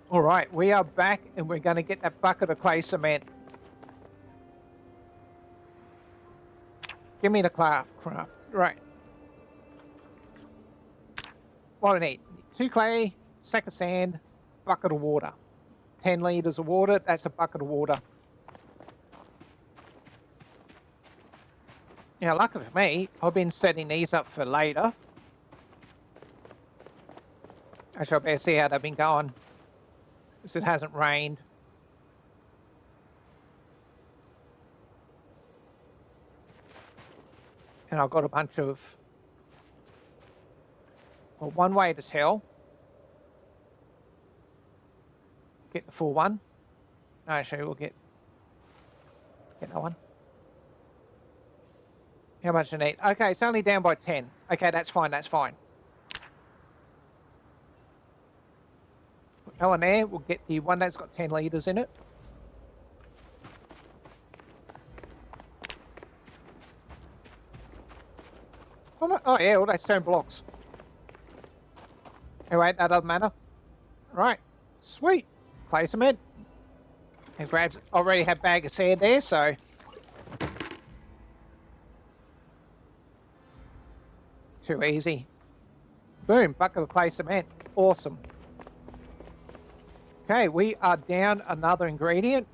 All right, we are back and we're going to get that bucket of clay cement. Give me the craft. Right. What do I need? 2 clay, sack of sand, bucket of water. 10 litres of water, that's a bucket of water. Now, lucky for me, I've been setting these up for later. Actually, I better see how they've been going, because it hasn't rained. And I've got a bunch of... Well, one way to tell. Get the full one. No, actually, we'll get that one. How much do you need? Okay, it's only down by 10. Okay, that's fine. Put that one there. We'll get the one that's got 10 litres in it. Oh, yeah, all those stone blocks. Anyway, that doesn't matter. Right, sweet. Clay cement. And grabs, already have a bag of sand there, so... Too easy. Boom, bucket of clay cement. Awesome. Okay, we are down another ingredient.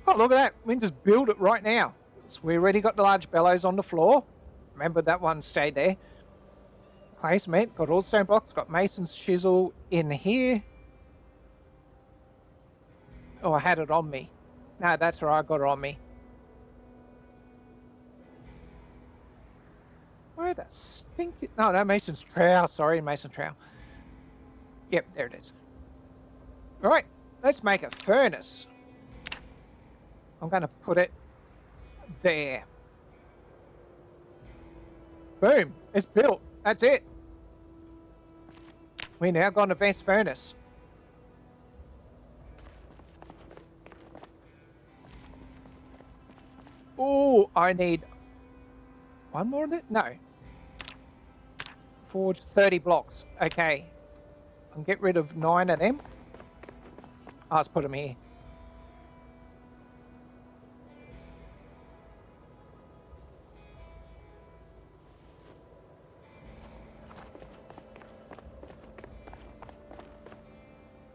Oh, look at that. We can just build it right now. So we already got the large bellows on the floor. Remember, that one stayed there. Clay cement, got all the stone blocks, got mason's chisel in here. Oh, I had it on me. No, that's right, I got it on me. Where the stinky... No, mason's trowel. Sorry, mason trowel. Yep, there it is. All right, let's make a furnace. I'm going to put it there. Boom, it's built. That's it. We now got an advanced furnace. Oh, I need one more of it? No. Forge 30 blocks. Okay. I'll get rid of 9 of them. Oh, let's put them here.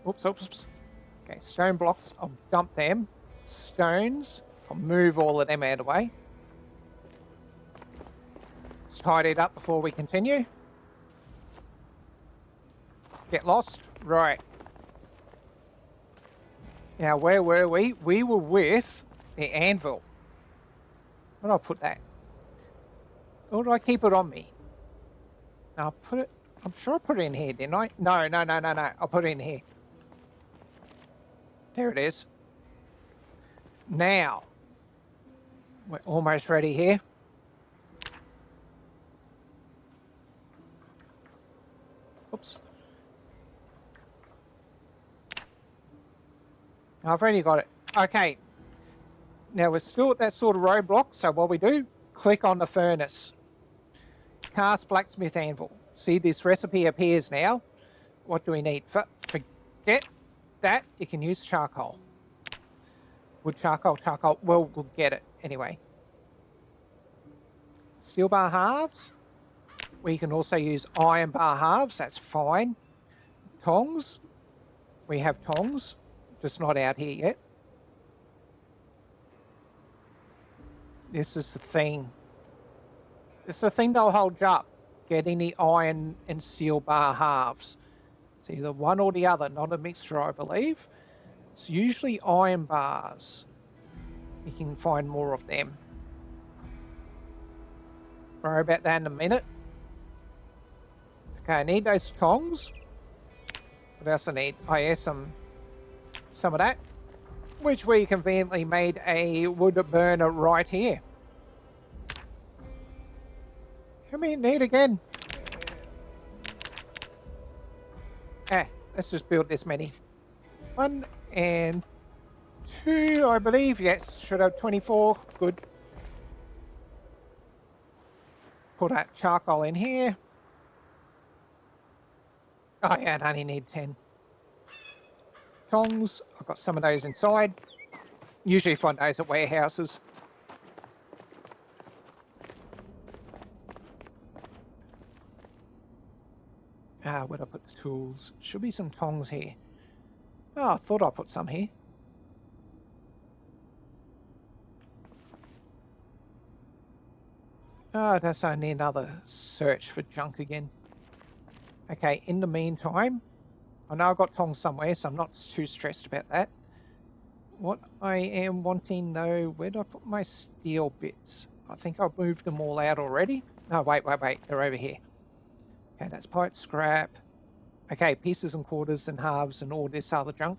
Oops. Okay, stone blocks, I'll dump them. Stones, I'll move all of them out of the way. Let's tidy it up before we continue. Get lost. Right. Now, where were we? We were with the anvil. Where did I put that? Or did I keep it on me? I'll put it... I'm sure I put it in here, didn't I? No. I'll put it in here. There it is. Now, we're almost ready here. Oops. I've already got it. Okay. Now we're still at that sort of roadblock, so what we do, click on the furnace. Cast blacksmith anvil. See, this recipe appears now. What do we need? Forget that. You can use charcoal. Wood charcoal. Well, we'll get it anyway. Steel bar halves. We can also use iron bar halves. That's fine. Tongs. We have tongs. Just not out here yet. This is the thing. It's the thing that'll hold you up. Getting the iron and steel bar halves. It's either one or the other, not a mixture, I believe. It's usually iron bars. You can find more of them. Worry about that in a minute. Okay, I need those tongs. What else I need? Oh yeah, some of that. Which we conveniently made a wood burner right here. How many need again? Let's just build this many. 1 and 2, I believe. Yes, should have 24. Good. Put that charcoal in here. Oh yeah, I only need 10. tongs. I've got some of those inside. Usually find those at warehouses. Where'd I put the tools? Should be some tongs here. Oh, I thought I put some here. Oh, that's only another search for junk again. Okay, in the meantime, I know I've got tongs somewhere, so I'm not too stressed about that. What I am wanting though, where did I put my steel bits? I think I've moved them all out already. No, wait, they're over here. Okay, that's pipe scrap. Okay, pieces and quarters and halves and all this other junk.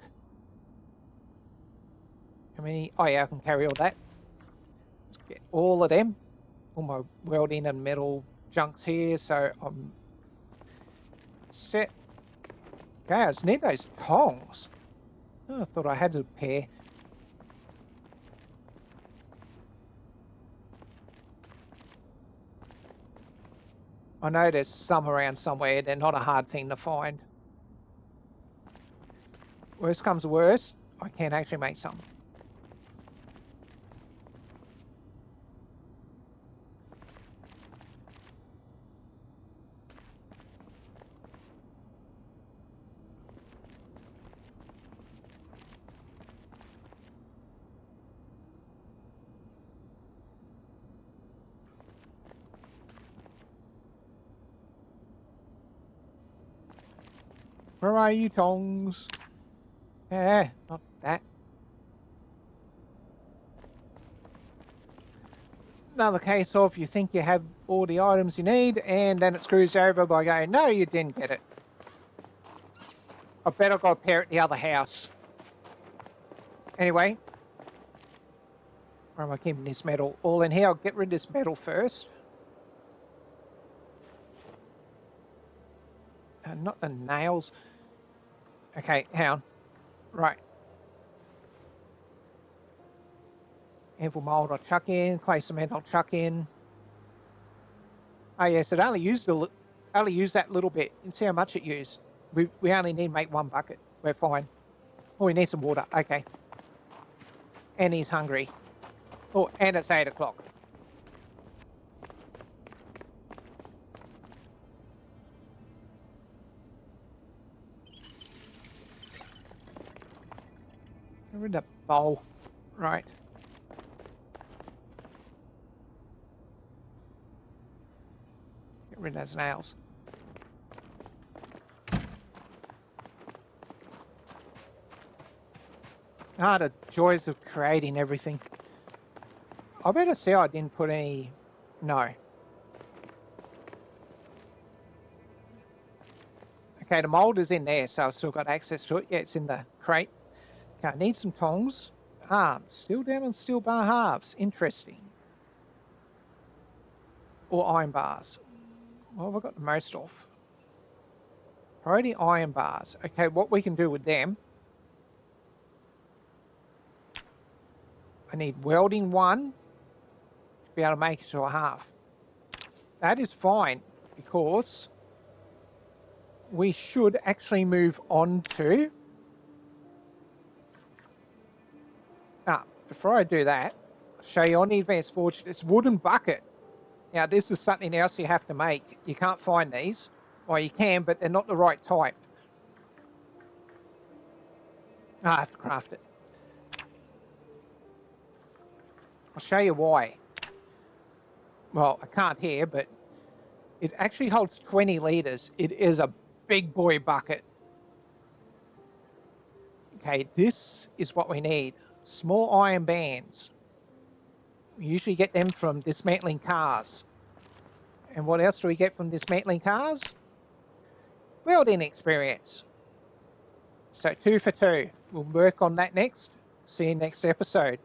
How many? Oh yeah, I can carry all that. Let's get all of them. All my welding and metal junks here, so I'm set. Okay, I just need those tongs. Oh, I thought I had a pair. I know there's some around somewhere. They're not a hard thing to find. Worst comes to worst, I can actually make some. Where are you, tongs? Not that. Another case of you think you have all the items you need, and then it screws over by going, no, you didn't get it. I bet I've got a pair at the other house. Anyway, where am I keeping this metal? All in here. I'll get rid of this metal first. Not the nails. Okay, hang on. Right. Anvil mold I'll chuck in. Clay cement I'll chuck in. Oh yes, it only used that little bit. You can see how much it used. We only need to make one bucket. We're fine. Oh, we need some water. Okay. And he's hungry. Oh, and it's 8 o'clock. Get rid of the bowl. Right. Get rid of those nails. Ah, the joys of creating everything. I better say I didn't put any... No. Okay, the mold is in there, so I've still got access to it. Yeah, it's in the crate. Okay, I need some tongs. Still down on steel bar halves. Interesting. Or iron bars. What have I got the most of? Priority iron bars. Okay, what we can do with them... I need welding 1 to be able to make it to a half. That is fine, because we should actually move on to... before I do that, I'll show you on the Advanced Forge this wooden bucket. Now, this is something else you have to make. You can't find these. Well, you can, but they're not the right type. I have to craft it. I'll show you why. Well, I can't here, but it actually holds 20 litres. It is a big boy bucket. Okay, this is what we need. Small iron bands. We usually get them from dismantling cars. And what else do we get from dismantling cars? Welding experience. So 2 for 2. We'll work on that next. See you next episode.